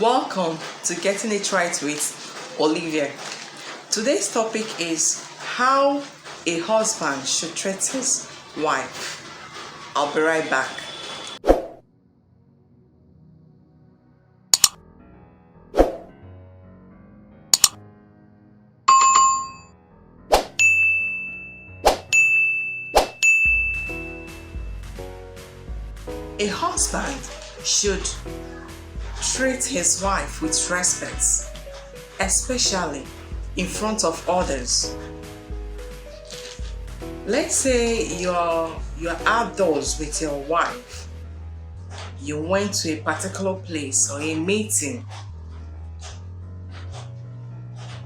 Welcome to Getting It Right with Olivia. Today's topic is how a husband should treat his wife. I'll be right back. A husband should treat his wife with respect, especially in front of others. Let's say you're outdoors with your wife. You went to a particular place or a meeting.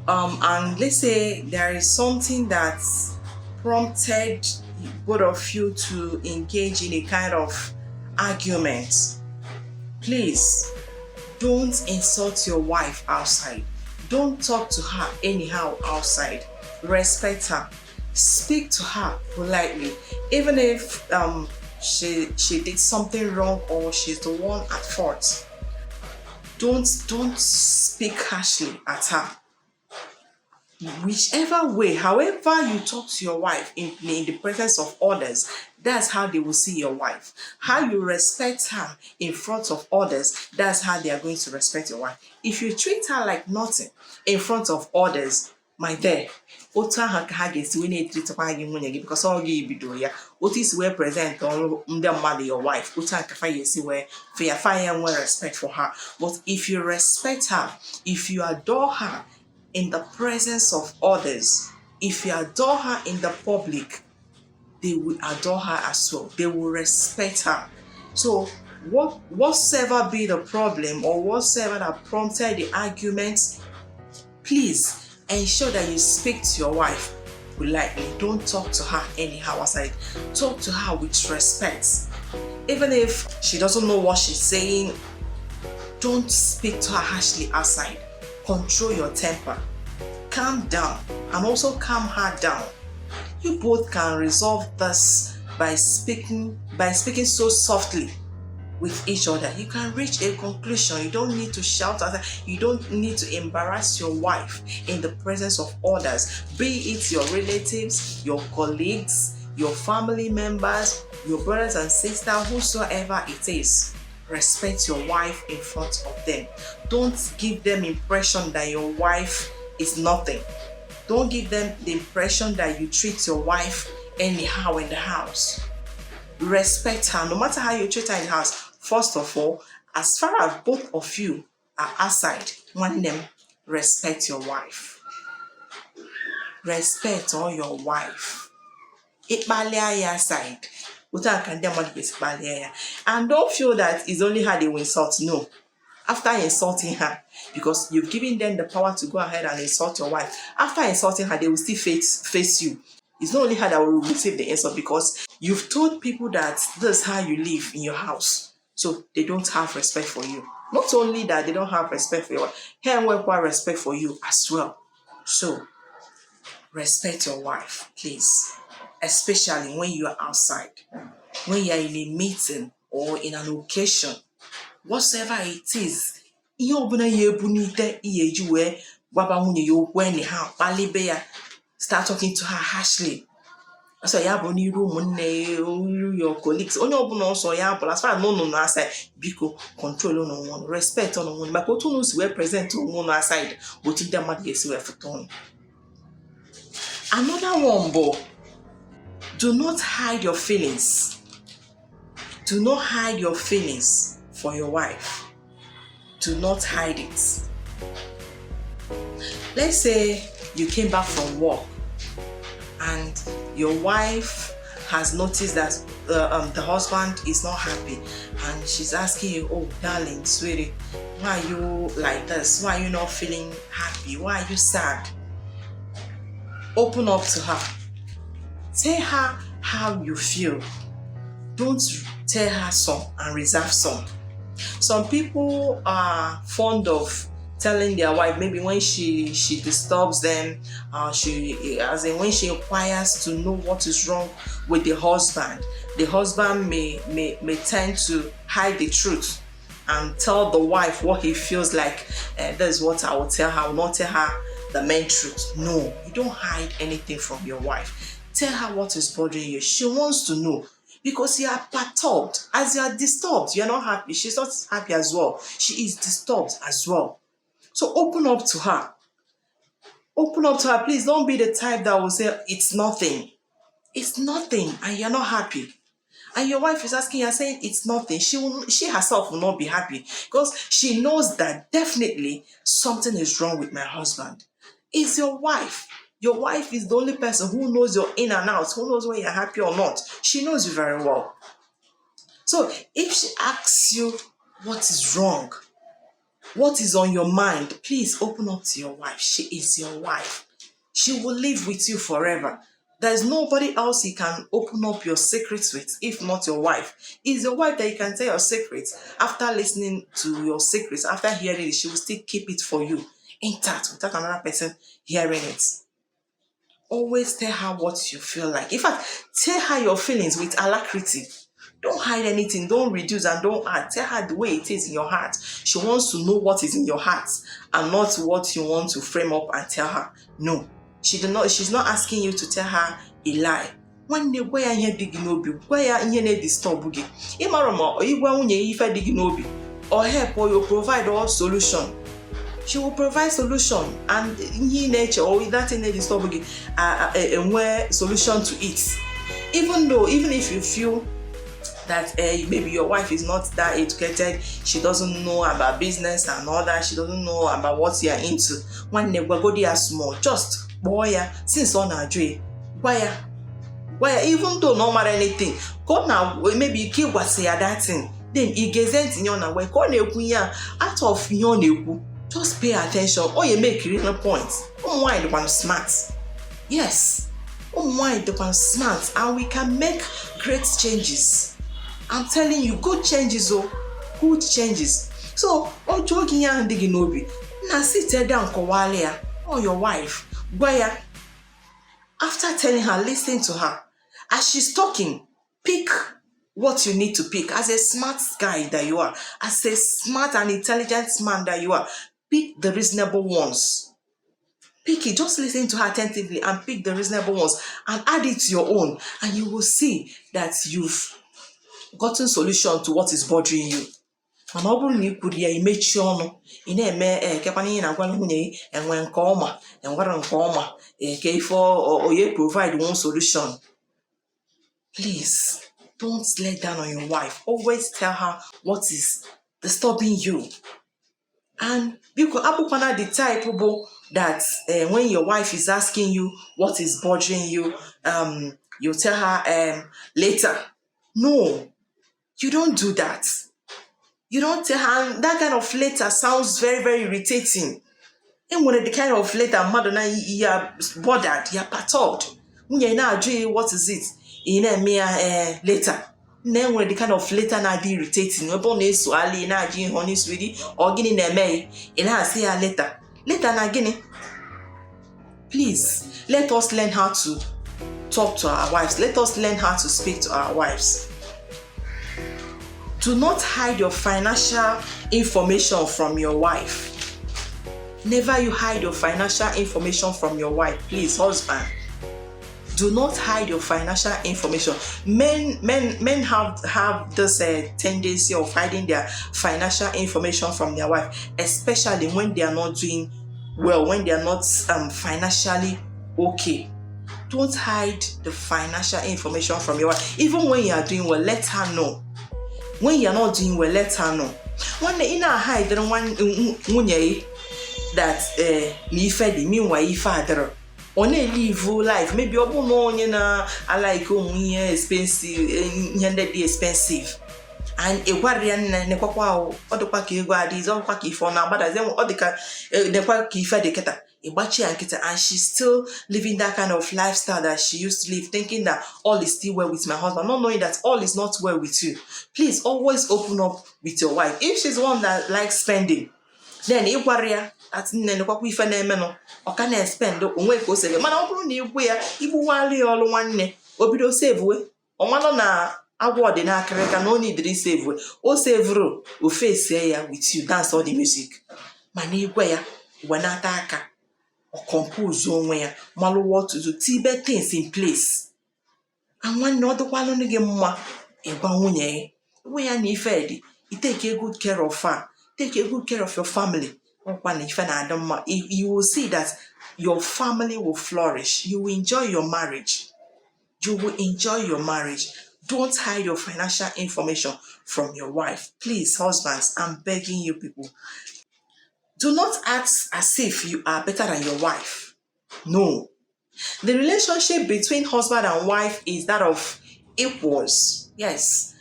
And let's say there is something that prompted both of you to engage in a kind of argument. Please don't insult your wife outside. Don't talk to her anyhow outside. Respect her. Speak to her politely. Even if she did something wrong or she's the one at fault. Don't speak harshly at her. Whichever way, however you talk to your wife in the presence of others, that's how they will see your wife. How you respect her in front of others, that's how they are going to respect your wife. If you treat her like nothing in front of others, my dear, because all you be doing, what is where present on the mother your wife, where respect for her. But if you respect her, if you adore her in the presence of others, if you adore her in the public, they will adore her as well. They will respect her. So whatsoever be the problem or whatsoever that prompted the argument, please ensure that you speak to your wife politely. Don't talk to her anyhow outside. Talk to her with respect. Even if she doesn't know what she's saying, don't speak to her harshly outside. Control your temper. Calm down and also calm her down. You both can resolve this by speaking so softly with each other. You can reach a conclusion. You don't need to shout at her. You don't need to embarrass your wife in the presence of others. Be it your relatives, your colleagues, your family members, your brothers and sisters, whosoever it is. Respect your wife in front of them. Don't give them impression that your wife is nothing. Don't give them the impression that you treat your wife anyhow in the house. Respect her, no matter how you treat her in the house. First of all, as far as both of you are outside, one name, respect your wife. Respect all your wife. Outside. And don't feel that it's only her they will insult. No. After insulting her, because you've given them the power to go ahead and insult your wife, after insulting her, they will still face you. It's not only her that will receive the insult, because you've told people that this is how you live in your house. So they don't have respect for you. Not only that, they don't have respect for you, and respect for you as well. So respect your wife, please. Especially when you are outside, when you are in a meeting or in an occasion. Whatever it is, start talking to her harshly. So your colleagues, also as far as no aside, because control no one, respect on one, but who present on one aside, but in them for another one, bo. Do not hide your feelings. Do not hide your feelings for your wife. Do not hide it. Let's say you came back from work and your wife has noticed that the husband is not happy, and she's asking you, oh darling, sweetie, why are you like this? Why are you not feeling happy? Why are you sad? Open up to her. Tell her how you feel. Don't tell her some and reserve some. Some people are fond of telling their wife, maybe when she disturbs them, when she inquires to know what is wrong with the husband may tend to hide the truth. and tell the wife what he feels like. That's what I will tell her. I will not tell her the main truth. No, you don't hide anything from your wife. Tell her what is bothering you. She wants to know. Because you are perturbed. As you are disturbed, you are not happy. She's not happy as well. She is disturbed as well. So open up to her. Open up to her. Please don't be the type that will say, it's nothing. It's nothing, and you're not happy. And your wife is asking you, saying it's nothing. She herself will not be happy because she knows that definitely something is wrong with my husband. It's your wife. Your wife is the only person who knows your in and out, who knows when you're happy or not. She knows you very well. So if she asks you what is wrong, what is on your mind, please open up to your wife. She is your wife. She will live with you forever. There's nobody else you can open up your secrets with if not your wife. It's your wife that you can tell your secrets. After listening to your secrets, after hearing it, she will still keep it for you intact without another person hearing it. Always tell her what you feel like. In fact, tell her your feelings with alacrity. Don't hide anything. Don't reduce and don't add. Tell her the way it is in your heart. She wants to know what is in your heart and not what you want to frame up and tell her. No. She's not asking you to tell her a lie. When they wear here digging obi, where in ye disturb bugi. Imaroma or Iwanye if I digging obi or help or you provide all solution. She will provide solution and in nature or that in a disturb bugi and where solution to it. Even if you feel that maybe your wife is not that educated, she doesn't know about business and all that, she doesn't know about what you are into. When they go there small, just boy, since on our dream, why, even though no matter anything, go now, maybe you keep what say that thing, then you get in your way, call out of your new, just pay attention, or you make real points. Oh, why the one smart? Yes, oh, why the one smart, and we can make great changes. I'm telling you, good changes, good changes. So, jogging and digging obi, now sit down, Kowalia, or your wife. Where after telling her, listen to her. As she's talking, pick what you need to pick. As a smart guy that you are, as a smart and intelligent man that you are, pick the reasonable ones. Pick it. Just listen to her attentively and pick the reasonable ones and add it to your own. And you will see that you've gotten solution to what is bothering you. Mana ọ bụrụ na ị kwuru ya imechi ọnụ ị na-eme kekwana ihe na-agwa nwunye enwe nke ọma enwere nke ọma ka ife oye provide one solution. Please don't let down on your wife. Always tell her what is disturbing you. And because abụkwana the type that when your wife is asking you what is bothering you, you tell her later. No, you don't do that. You don't tell her. That kind of letter sounds very, very irritating. And when the kind of letter, mother, you are bothered, you are perturbed. When you now do what is it? In a mere letter. Then when the kind of letter now be irritating, we're born is swally, now doing honey, sweetie, or getting a may, and I say a letter. Letter na guinea. Please, let us learn how to talk to our wives. Let us learn how to speak to our wives. Do not hide your financial information from your wife. Never you hide your financial information from your wife. Please, husband. Do not hide your financial information. Men have this tendency of hiding their financial information from their wife, especially when they are not doing well, when they are not financially okay. Don't hide the financial information from your wife. Even when you are doing well, let her know. When you're not doing well, let her know. When the inner hide the one that me fed meanwhile you father on a live life, maybe you know I like expensive and a guardian nequao or the quacky guardies or quacky for now, but as then or the quacky fed the keta. And she's still living that kind of lifestyle that she used to live, thinking that all is still well with my husband, not knowing that all is not well with you. Please always open up with your wife. If she's one that likes spending, then you worry at the or can I spend on way for 7 man? I'll you wear you wali all one obido save way or man Agwa dị n'akịrị ka na o need save o sevuru o face ya with you dance all the music mana igwe ya wenata aka o compose onwe ya malụ what to do tibe things in place and nwanne ọ dịkwalụ gị mma ịgwa nwunye ya na ife dị you take a good care of her, take a good care of your family. You will see that your family will flourish. You will enjoy your marriage. You will enjoy your marriage. Don't hide your financial information from your wife. Please, husbands, I'm begging you people. Do not act as if you are better than your wife. No. The relationship between husband and wife is that of equals. Yes.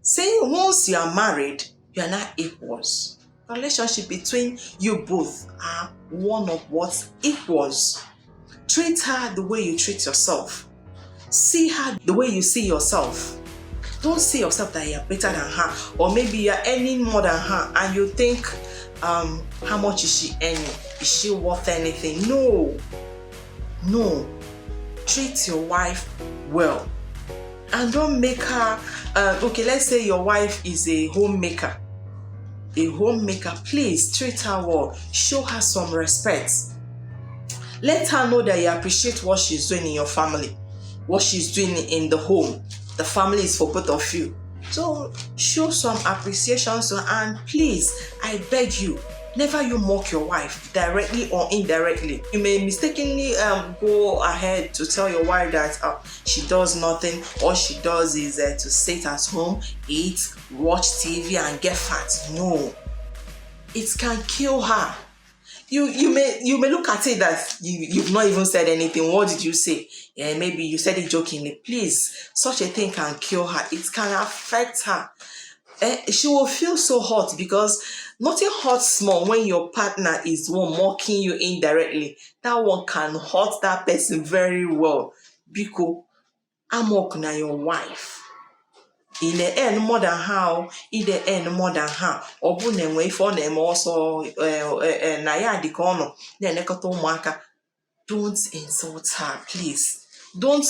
Saying once you are married, you are not equals. The relationship between you both are one of what? Equals. Treat her the way you treat yourself. See her the way you see yourself. Don't see yourself that you're better than her, or maybe you're earning more than her and you think, how much is she earning? Is she worth anything? No. No. Treat your wife well. And don't make her, okay, let's say your wife is a homemaker. A homemaker, please treat her well. Show her some respect. Let her know that you appreciate what she's doing in your family, what she's doing in the home. The family is for both of you. So show some appreciation to her, and please, I beg you, never you mock your wife directly or indirectly. You may mistakenly go ahead to tell your wife that she does nothing. All she does is to sit at home, eat, watch TV and get fat. No. It can kill her. You may look at it that you've not even said anything. What did you say? Yeah, maybe you said it jokingly. Please, such a thing can kill her. It can affect her. She will feel so hurt because nothing hurts small when your partner is one mocking you indirectly. That one can hurt that person very well. Because I'm mocking your wife. In the end, more than how, in the end, more than how. Obu way for them also Naya di kono. Don't insult her, please. Don't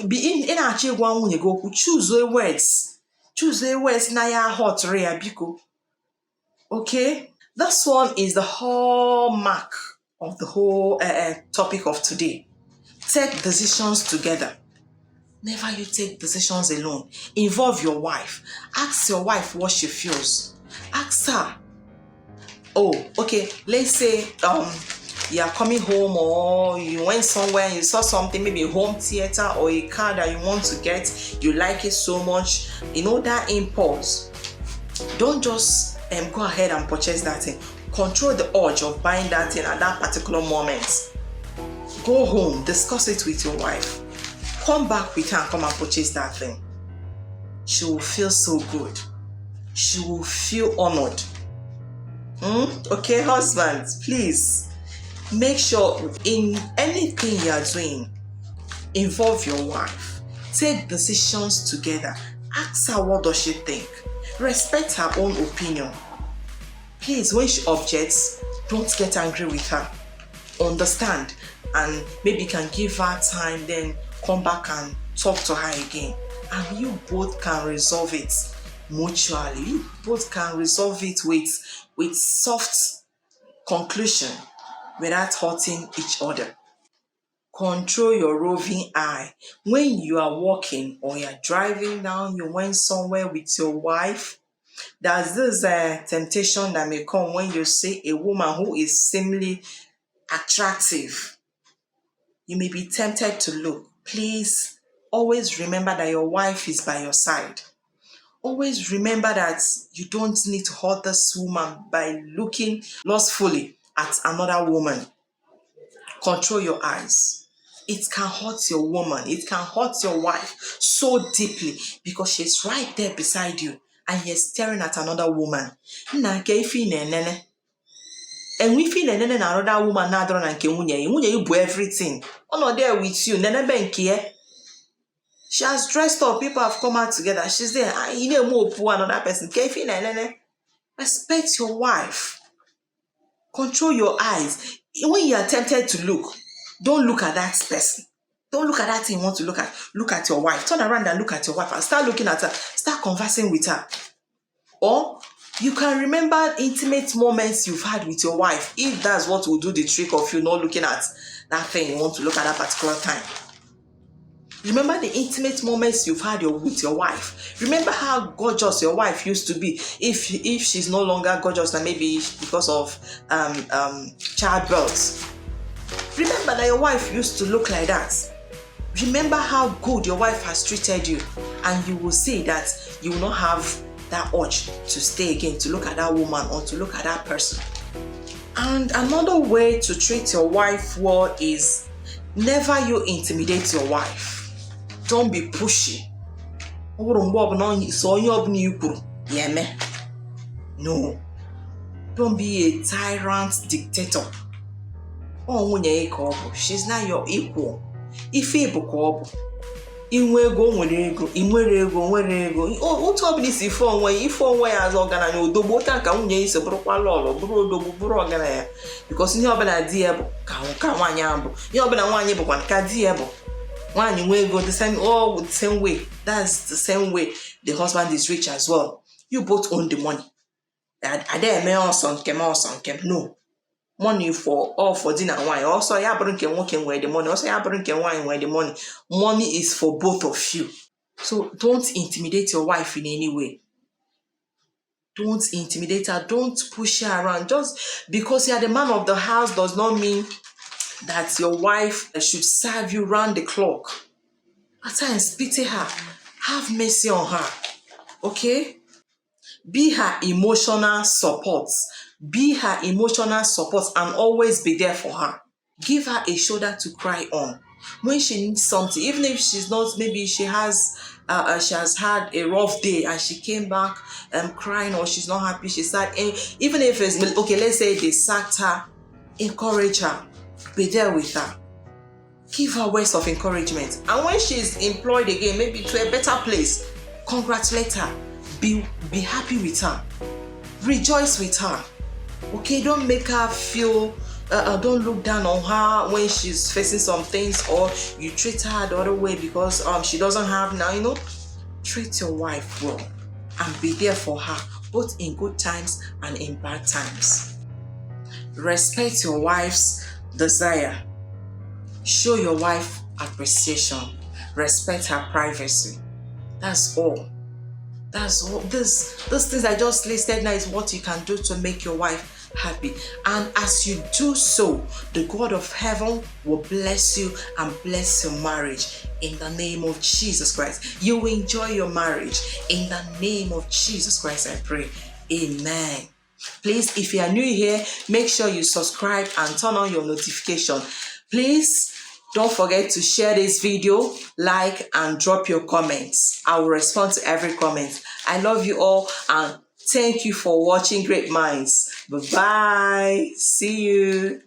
be in a chick one when you go. Choose your words. Choose your words. Naya hot rare biko. Okay? This one is the hallmark of the whole topic of today. Take decisions together. Never you take decisions alone. Involve your wife. Ask your wife what she feels. Ask her. Oh, okay. Let's say you are coming home, or you went somewhere and you saw something, maybe a home theater or a car that you want to get. You like it so much. You know that impulse. Don't just go ahead and purchase that thing. Control the urge of buying that thing at that particular moment. Go home. Discuss it with your wife. Come back with her and come and purchase that thing. She will feel so good. She will feel honored. Okay, husbands, please make sure in anything you are doing, involve your wife. Take decisions together. Ask her what does she think. Respect her own opinion. Please, when she objects, don't get angry with her. Understand, and maybe you can give her time, then come back and talk to her again, and you both can resolve it mutually. You both can resolve it with soft conclusion without hurting each other. Control your roving eye. When you are walking or you're driving down, you went somewhere with your wife, there's this temptation that may come when you see a woman who is seemingly attractive. You may be tempted to look. Please always remember that your wife is by your side. Always remember that you don't need to hurt this woman by looking lustfully at another woman. Control your eyes. It can hurt your woman. It can hurt your wife so deeply because she's right there beside you and you're staring at another woman. And we feel another woman na nke nwunye you bụ everything. Not there with you. She has dressed up. People have come out together. She's there. You know more poor another person. Respect your wife. Control your eyes. When you are tempted to look, don't look at that person. Don't look at that thing you want to look at. Look at your wife. Turn around and look at your wife and start looking at her. Start conversing with her. Or you can remember intimate moments you've had with your wife, if that's what will do the trick of you not looking at that thing you want to look at that particular time. Remember the intimate moments you've had with your wife. Remember how gorgeous your wife used to be. If she's no longer gorgeous, then maybe because of childbirth. Remember that your wife used to look like that. Remember how good your wife has treated you, and you will see that you will not have that urge to stay again, to look at that woman or to look at that person. And another way to treat your wife well is never you intimidate your wife. Don't be pushy. No. Don't be a tyrant dictator. She's not your equal. If able inwe ego nwere ego, inwere ego nwere ego. Otu ọbụla isi ife onwe ya azụ ọgaranya odogbo ta ka nwunye isi bụrụkwa lọlọ bụrụ odogbo bụrụ ọgaranya, because ihe ọbụla di ya bụ ka nwaanyị abụ, ihe ọbụla nwaanyị bụkwa ka di ya bụ. Nwaanyị nwe ego the same way. That's the same way the husband is rich as well. You both own the money. Ada eme ọsọ nke no. Money for dinner and wine. Also, ya bụrụ nke nwoke nwere the money. Also, ya bụrụ nke nwaanyị nwere the money. Money is for both of you. So don't intimidate your wife in any way. Don't intimidate her. Don't push her around. Just because you are the man of the house does not mean that your wife should serve you round the clock. At times, pity her. Have mercy on her. Okay? Be her emotional support. Be her emotional support and always be there for her. Give her a shoulder to cry on. When she needs something, even if she's not, maybe she has had a rough day and she came back crying, or she's not happy, she's sad. And even if it's, okay, let's say they sacked her, encourage her. Be there with her. Give her words of encouragement. And when she's employed again, maybe to a better place, congratulate her. Be happy with her. Rejoice with her. Okay, don't make her feel, don't look down on her when she's facing some things, or you treat her the other way because she doesn't have now, Treat your wife well and be there for her, both in good times and in bad times. Respect your wife's desire. Show your wife appreciation. Respect her privacy. That's all. That's all. These things I just listed now is what you can do to make your wife happy. And as you do so, the God of heaven will bless you and bless your marriage in the name of Jesus Christ. You will enjoy your marriage in the name of Jesus Christ, I pray. Amen. Please, if you are new here, make sure you subscribe and turn on your notification. Please don't forget to share this video, like, and drop your comments. I will respond to every comment. I love you all and thank you for watching Great Minds. Bye-bye. See you.